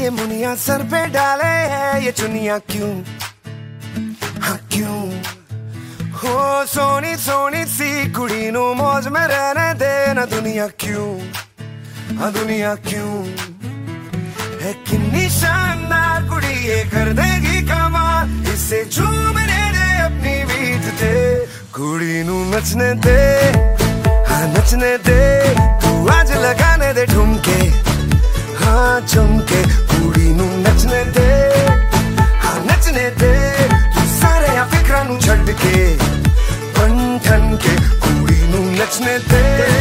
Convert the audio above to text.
ये मुनिया सर पे डाले है ये चुनिया क्यों, हाँ क्यों। हो सोनी सोनी सी कुड़ी नू मौज में रहने देना दुनिया क्यों, हाँ दुनिया क्यों। है कितनी शानदार कुड़ी ये कर देगी कमाल, इसे झूमने दे अपनी बीट दे। कुड़ी नू नचने दे, हाँ नचने दे, तू आज लगाने दे ठुमके, हाँ झुमके। कुड़ी नू नचने दे, हाँ नचने दे, तू सारे फिक्रां नू छड्ड के बन ठन के। कुड़ी नू नचने दे।